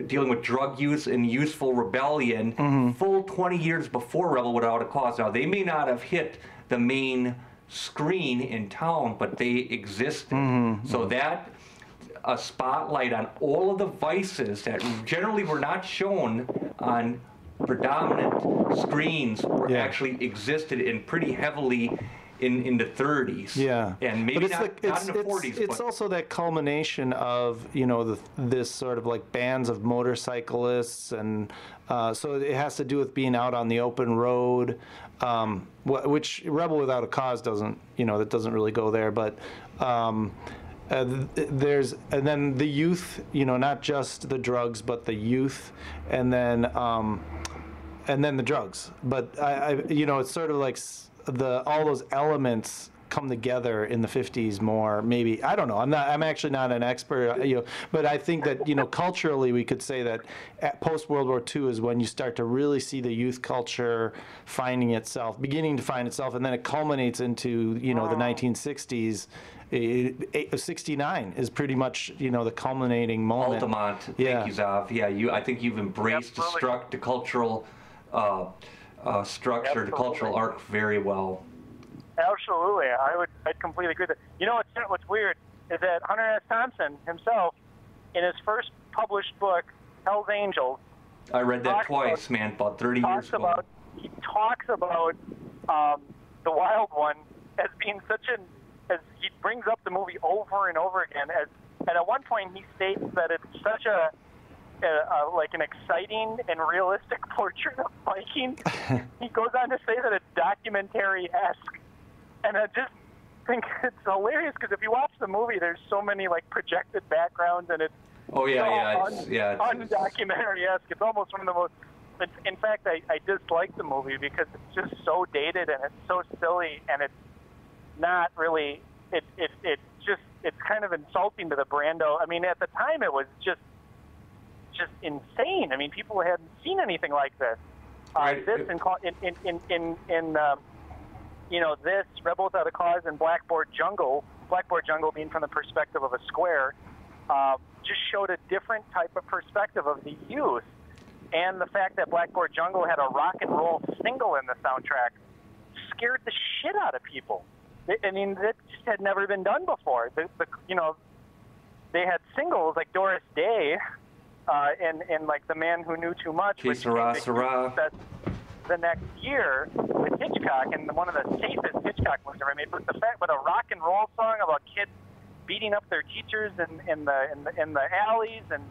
dealing with drug use and youthful rebellion, full 20 years before Rebel Without a Cause. Now, they may not have hit the main screen in town, but they existed. So that a spotlight on all of the vices that generally were not shown on predominant screens actually existed in pretty heavily in the 30s. Yeah, and maybe not in the 40s. It's also that culmination of this sort of like bands of motorcyclists, and so it has to do with being out on the open road, which Rebel Without a Cause doesn't. That doesn't really go there, but. And then the youth, not just the drugs, but the youth, and then the drugs. But it's sort of like all those elements come together in the 50s more. Maybe, I don't know. I'm actually not an expert, but I think that culturally we could say that at post World War II is when you start to really see the youth culture beginning to find itself, and then it culminates into the 1960s. 69 is pretty much the culminating moment. Altamont, thank you, Zav. Yeah, I think you've embraced the cultural structure, the cultural arc very well. Absolutely, I'd completely agree with that. What's weird is that Hunter S. Thompson himself, in his first published book, Hell's Angels, I read that twice, man, about 30 years ago. He talks about the Wild One as being as he brings up the movie over and over again. And at one point he states that it's such like an exciting and realistic portrait of Viking. He goes on to say that it's documentary-esque. And I just think it's hilarious because if you watch the movie, there's so many like projected backgrounds and it's undocumentary-esque. It's almost one of the most. In fact, I dislike the movie because it's just so dated and it's so silly and it's not really. It's kind of insulting to the Brando. I mean, at the time it was just insane. I mean, people hadn't seen anything like this. Right. This this Rebel Without a Cause and Blackboard Jungle being from the perspective of a square, just showed a different type of perspective of the youth. And the fact that Blackboard Jungle had a rock and roll single in the soundtrack scared the shit out of people. I mean, that just had never been done before. They had singles like Doris Day and like The Man Who Knew Too Much, which the next year with Hitchcock, and one of the safest Hitchcock movies ever made. But the fact, a rock and roll song about kids beating up their teachers in the alleys, and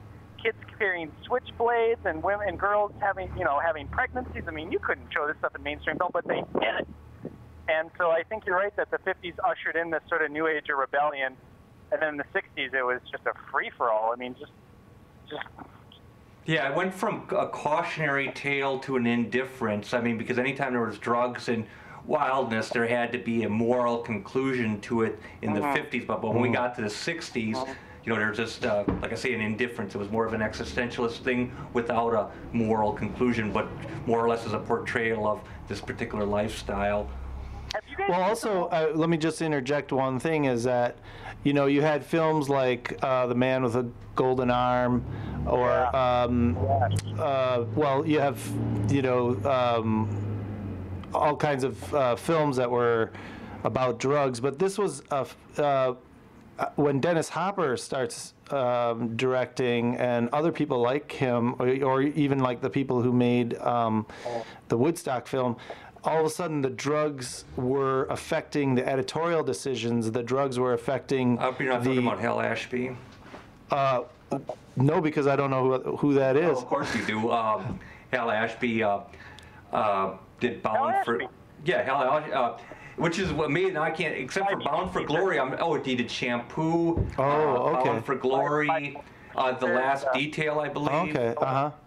kids carrying switchblades, and women and girls having pregnancies. I mean, you couldn't show this stuff in mainstream film, but they did it. And so I think you're right that the 50s ushered in this sort of new age of rebellion, and then in the 60s it was just a free for all. I mean, just. Yeah, it went from a cautionary tale to an indifference. I mean, because anytime there was drugs and wildness, there had to be a moral conclusion to it in the 50s. But when we got to the 60s, there's just, like I say, an indifference. It was more of an existentialist thing without a moral conclusion, but more or less as a portrayal of this particular lifestyle. Well, also, let me just interject one thing, is that, you had films like The Man with a Golden Arm, or, you have, all kinds of films that were about drugs, but this was, when Dennis Hopper starts directing, and other people like him, or even like the people who made the Woodstock film, all of a sudden the drugs were affecting the editorial decisions. The drugs were affecting. I hope you're not talking about Hal Ashby. No, because I don't know who that is. Oh, of course you do. Hal Ashby did Bound for. Yeah, Hal Ashby. Which is what made, I can't, except for Bound for Glory. He did Shampoo. Oh, okay. Bound for Glory. The Last Detail, I believe. Okay.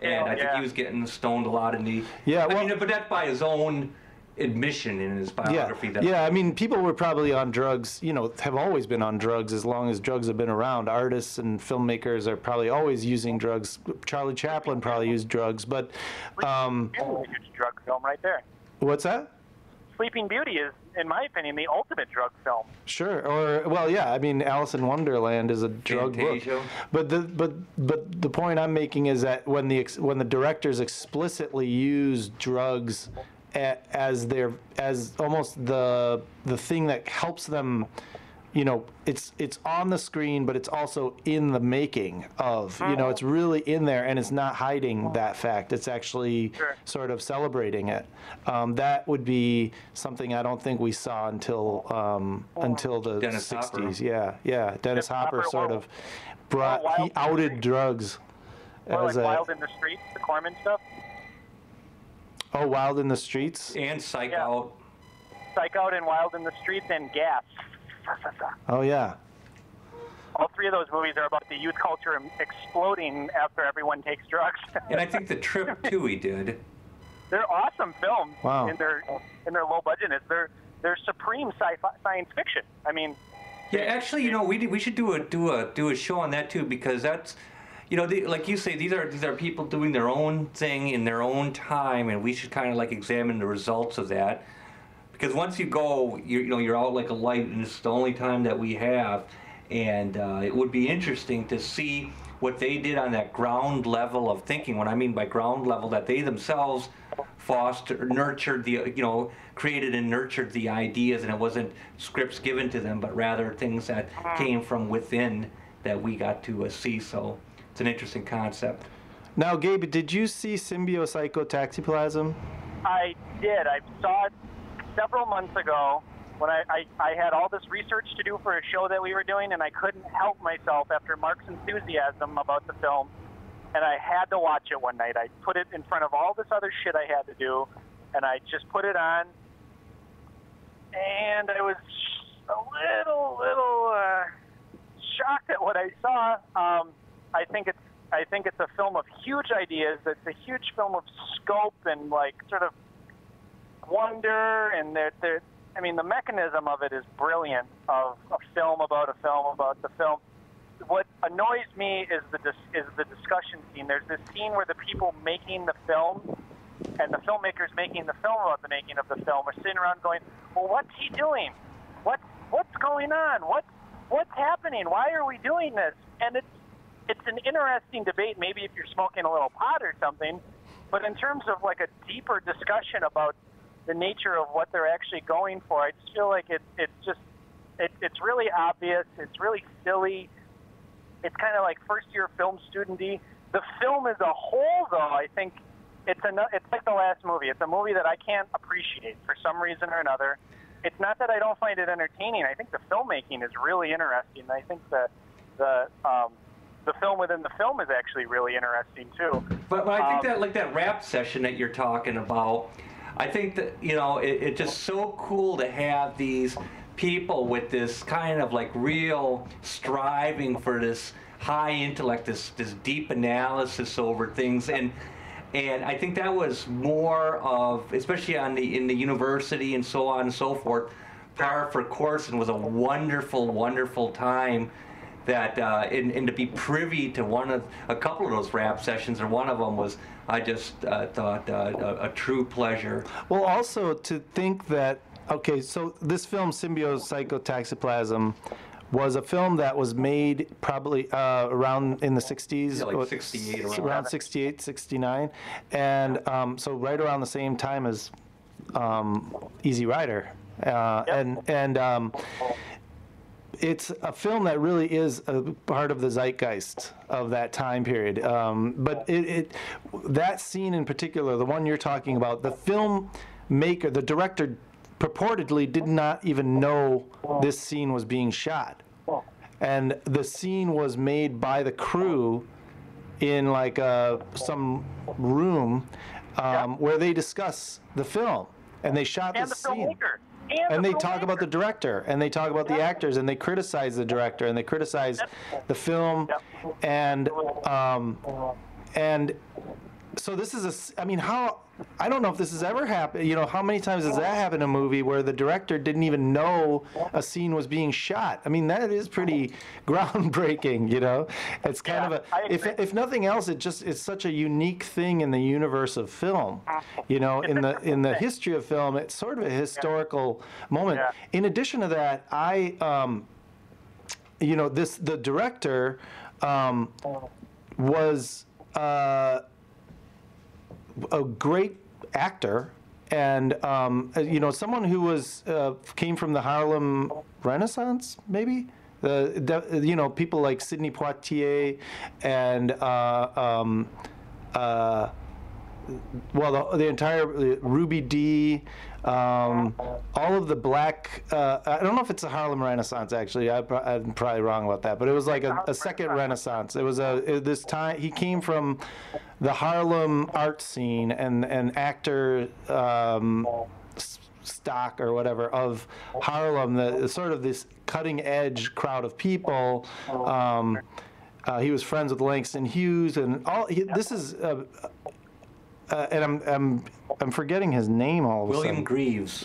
And I think he was getting stoned a lot in the. Yeah. Well, I mean, but that's by his own admission in his biography. Yeah. I mean, people were probably on drugs. Have always been on drugs as long as drugs have been around. Artists and filmmakers are probably always using drugs. Charlie Chaplin probably used drugs, but. Sleeping Beauty is a huge drug film right there. What's that? Sleeping Beauty is, in my opinion, the ultimate drug film. Sure. Or, well, yeah. I mean, Alice in Wonderland is a drug book. But the point I'm making is that when the directors explicitly use drugs as almost the thing that helps them, it's on the screen, but it's also in the making of. It's really in there, and it's not hiding that fact. It's actually sort of celebrating it. That would be something I don't think we saw until the Dennis 60s. Hopper. Yeah. Dennis Hopper sort of he outed drugs. Like Wild in the Streets, the Corman stuff. Oh, Wild in the Streets? And Psych Out. Psych Out and Wild in the Streets and Gas. Oh, yeah. All three of those movies are about the youth culture exploding after everyone takes drugs. And I think The Trip, too, he did. They're awesome films. Wow. In their low budgetness. They're supreme science fiction. I mean. Yeah, actually, we should do a show on that too, because that's. Like you say, these are people doing their own thing in their own time, and we should kind of like examine the results of that. Because once you go, you're out like a light, and it's the only time that we have, and it would be interesting to see what they did on that ground level of thinking. What I mean by ground level, that they themselves nurtured created and nurtured the ideas, and it wasn't scripts given to them, but rather things that came from within that we got to see. So. It's an interesting concept. Now, Gabe, did you see Symbiocytotoxiplasm? I did. I saw it several months ago when I had all this research to do for a show that we were doing, and I couldn't help myself after Mark's enthusiasm about the film, and I had to watch it one night. I put it in front of all this other shit I had to do, and I just put it on, and I was a little shocked at what I saw. I think it's a film of huge ideas. It's a huge film of scope and like sort of wonder, and I mean, the mechanism of it is brilliant. Of a film about a film about the film. What annoys me is the discussion scene. There's this scene where the people making the film and the filmmakers making the film about the making of the film are sitting around going, "Well, what's he doing? What's going on? What's happening? Why are we doing this?" And it's an interesting debate, maybe if you're smoking a little pot or something, but in terms of like a deeper discussion about the nature of what they're actually going for, I just feel like it's really obvious, it's really silly, it's kind of like first-year film studenty. The film as a whole, though, I think it's like the last movie. It's a movie that I can't appreciate for some reason or another. It's not that I don't find it entertaining. I think the filmmaking is really interesting. I think the film within the film is actually really interesting too. But I think that like that rap session that you're talking about, I think that it's just so cool to have these people with this kind of like real striving for this high intellect, this deep analysis over things, and I think that was more of, especially in the university and so on and so forth, par for course, and was a wonderful time. That and to be privy to a couple of those rap sessions, or one of them was, I just thought a true pleasure. Well, also to think that, okay, so this film, Symbiocytotoxiplasm, was a film that was made probably around in the 60s. Yeah, like 68 around 68, 69. And so right around the same time as Easy Rider. And it's a film that really is a part of the zeitgeist of that time period. But that scene in particular, the one you're talking about, the filmmaker, the director, purportedly did not even know this scene was being shot. And the scene was made by the crew in like some room where they discuss the film. And they shot this scene. And they talk about the director, and they talk about the actors, and they criticize the director, and they criticize the film, and so this is I mean, I don't know if this has ever happened. How many times has that happened in a movie where the director didn't even know a scene was being shot? I mean, that is pretty groundbreaking. It's kind of if nothing else, it's such a unique thing in the universe of film. In the history of film, it's sort of a historical moment. In addition to that, the director was a great actor, and someone who was came from the Harlem Renaissance, maybe. People like Sidney Poitier and the entire Ruby Dee, all of the black. I don't know if it's a Harlem Renaissance, actually. I'm probably wrong about that, but it was like a second Renaissance. It was this time he came from the Harlem art scene and actor stock or whatever of Harlem, the sort of this cutting edge crowd of people. He was friends with Langston Hughes and all. This is. And I'm forgetting his name all of a sudden.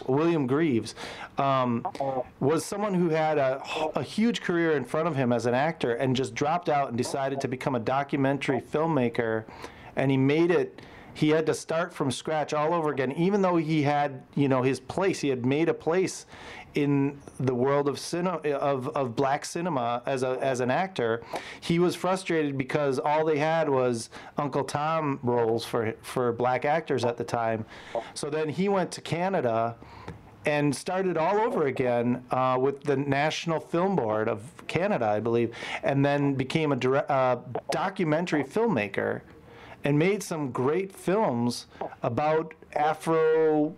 William Greaves was someone who had a huge career in front of him as an actor and just dropped out and decided to become a documentary filmmaker, and he made it. He had to start from scratch all over again, even though he had his place. He had made a place in the world of black cinema as an actor. He was frustrated because all they had was Uncle Tom roles for black actors at the time. So then he went to Canada and started all over again with the National Film Board of Canada, I believe, and then became a documentary filmmaker. and made some great films about African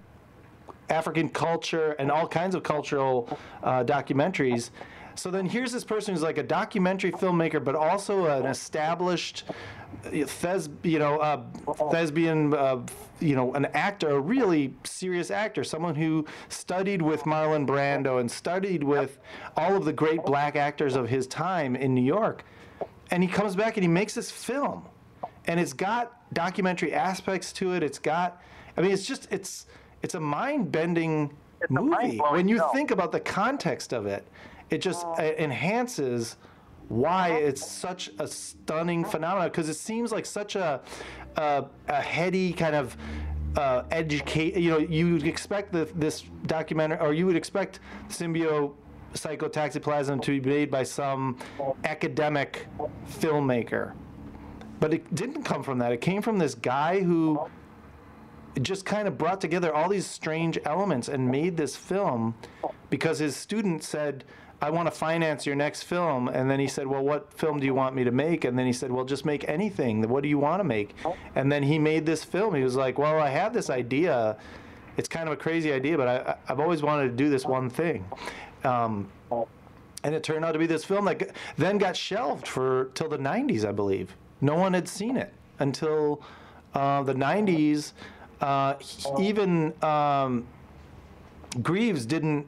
culture and all kinds of cultural documentaries. So then here's this person who's like a documentary filmmaker, but also an established thespian, an actor, a really serious actor, someone who studied with Marlon Brando and studied with all of the great black actors of his time in New York. And he comes back and he makes this film. And it's got documentary aspects to it. It's got, I mean, it's a mind-bending movie. When you think about the context of it, it just enhances why it's such a stunning phenomenon, because it seems like such a heady kind of you would expect this documentary, or you would expect Symbio-Psychotoxiplasm to be made by some academic filmmaker. But it didn't come from that. It came from this guy who just kind of brought together all these strange elements and made this film because his student said, I want to finance your next film. And then he said, well, what film do you want me to make? And then he said, well, just make anything. What do you want to make? And then he made this film. He was like, well, I have this idea. It's kind of a crazy idea, but I've always wanted to do this one thing. And it turned out to be this film that then got shelved till the 90s, I believe. No one had seen it until the 90s. Even Greaves didn't,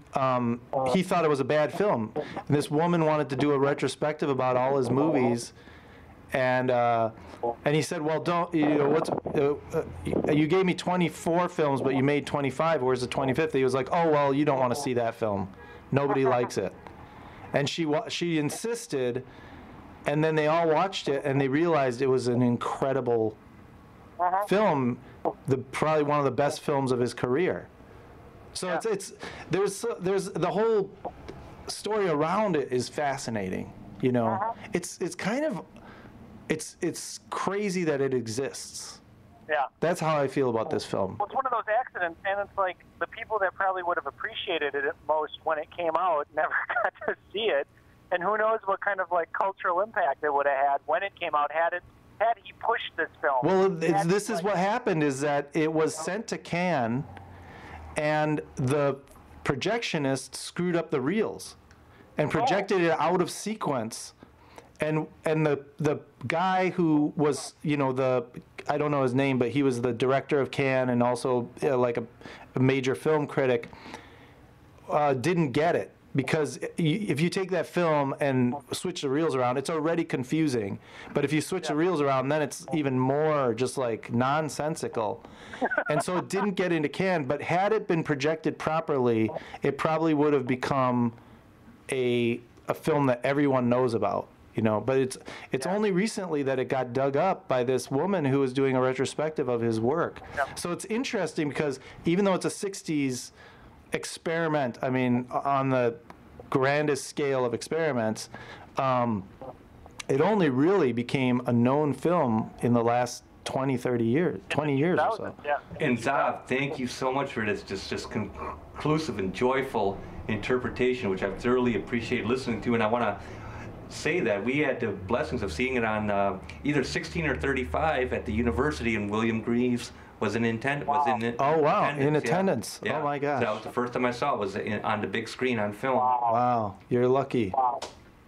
he thought it was a bad film. And this woman wanted to do a retrospective about all his movies. And he said, well, you gave me 24 films, but you made 25. Where's the 25th? He was like, oh, well, you don't want to see that film. Nobody likes it. And she insisted, and then they all watched it, and they realized it was an incredible film, probably one of the best films of his career. So there's the whole story around it is fascinating. You know, it's kind of it's crazy that it exists. Yeah. That's how I feel about this film. Well, it's one of those accidents, and it's like the people that probably would have appreciated it most when it came out never got to see it, and who knows what kind of like cultural impact it would have had when it came out had he pushed this film. Well, this is what happened, is that it was sent to Cannes, and the projectionist screwed up the reels and projected it out of sequence. And the guy who was, I don't know his name, but he was the director of Cannes and also like a major film critic, didn't get it. Because if you take that film and switch the reels around, it's already confusing. But if you switch the reels around, then it's even more just like nonsensical. And so it didn't get into Cannes. But had it been projected properly, it probably would have become a film that everyone knows about. But it's only recently that it got dug up by this woman who was doing a retrospective of his work. So it's interesting because even though it's a 60s experiment, I mean, on the grandest scale of experiments, it only really became a known film in the last 20 years or so. And Zav, thank you so much for this just conclusive and joyful interpretation, which I've thoroughly appreciated listening to. And I want to say that we had the blessings of seeing it on either 16 or 35 at the university, and William Greaves was in attendance. Oh, wow, in attendance. Yeah. Oh, my gosh. So that was the first time I saw it, was on the big screen on film. Wow, you're lucky.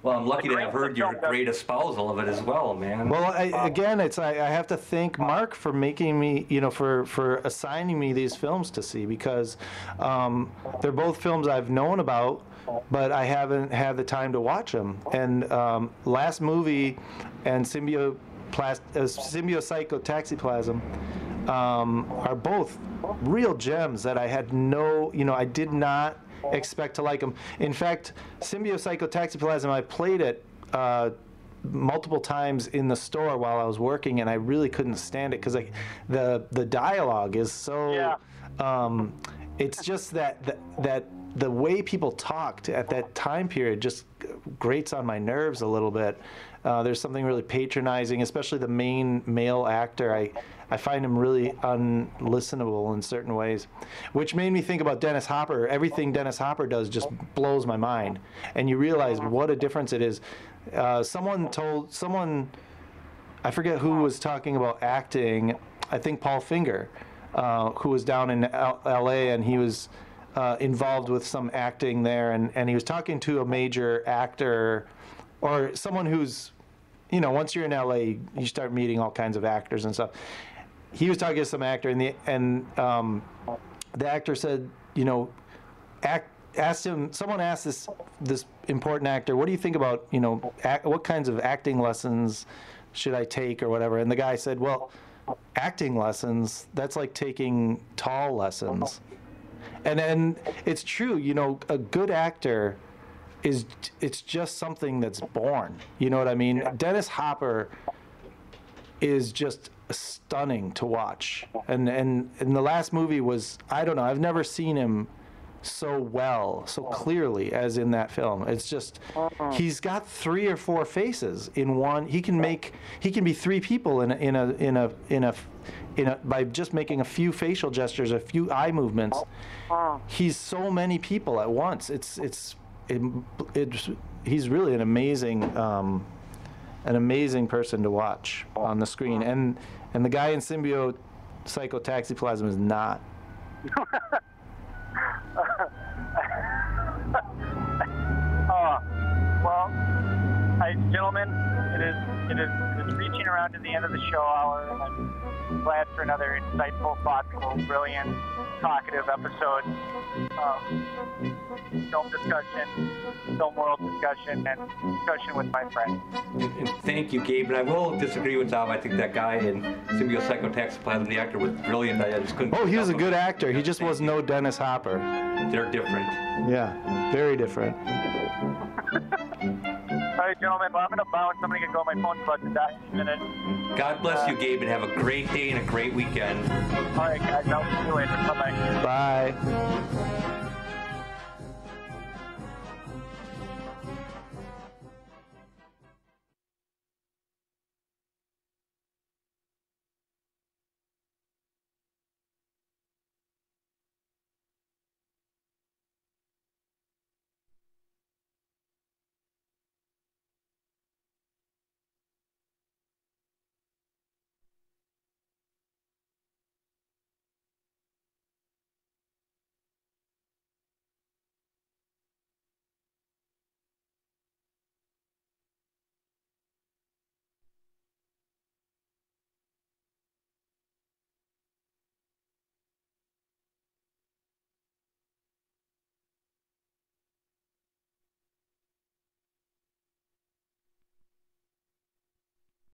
Well, I'm lucky to have heard your great espousal of it as well, man. Well, I have to thank Mark for making me, for assigning me these films to see, because they're both films I've known about, but I haven't had the time to watch them. And Last Movie and Symbio-Psychotoxiplasm are both real gems that I had I did not expect to like them. In fact, Symbio-Psychotoxiplasm, I played it multiple times in the store while I was working, and I really couldn't stand it because the dialogue is so. It's just that the way people talked at that time period just grates on my nerves a little bit. There's something really patronizing, especially the main male actor. I find him really unlistenable in certain ways, which made me think about Dennis Hopper. Everything Dennis Hopper does just blows my mind, and you realize what a difference it is. Someone I forget who was talking about acting. I think Paul Finger, who was down in L.A. and he was involved with some acting there, and he was talking to a major actor or someone who's, you know, once you're in L.A., you start meeting all kinds of actors and stuff. He was talking to some actor, and the actor said, you know, someone asked this important actor, what do you think about, you know, what kinds of acting lessons should I take or whatever? And the guy said, well, acting lessons, that's like taking tall lessons. And it's true, you know, a good actor it's just something that's born. You know what I mean? Dennis Hopper is just stunning to watch. And the last movie was, I don't know, I've never seen him so well, so clearly as in that film. It's just, he's got 3 or 4 faces in one. He can be 3 people in a by just making a few facial gestures, a few eye movements. He's so many people at once. He's really an amazing person to watch on the screen. And the guy in Symbiote Psychotoxicplasm is not. Well, gentlemen, it is reaching around to the end of the show hour, and I'm glad for another insightful, thoughtful, brilliant, talkative episode of film discussion, film world discussion, and discussion with my friends. And thank you, Gabe. And I will disagree with Tom. I think that guy in Symbiote Psychotoxicplasm, the actor, was brilliant. I just couldn't. Oh, he was a good actor. He just was no Dennis Hopper. They're different. Yeah, very different. All right, gentlemen, well, I'm going to bounce. I'm going to go. My phone's about to die in a minute. God bless you, Gabe, and have a great day and a great weekend. All right, guys. I'll see you later. Bye-bye. Bye.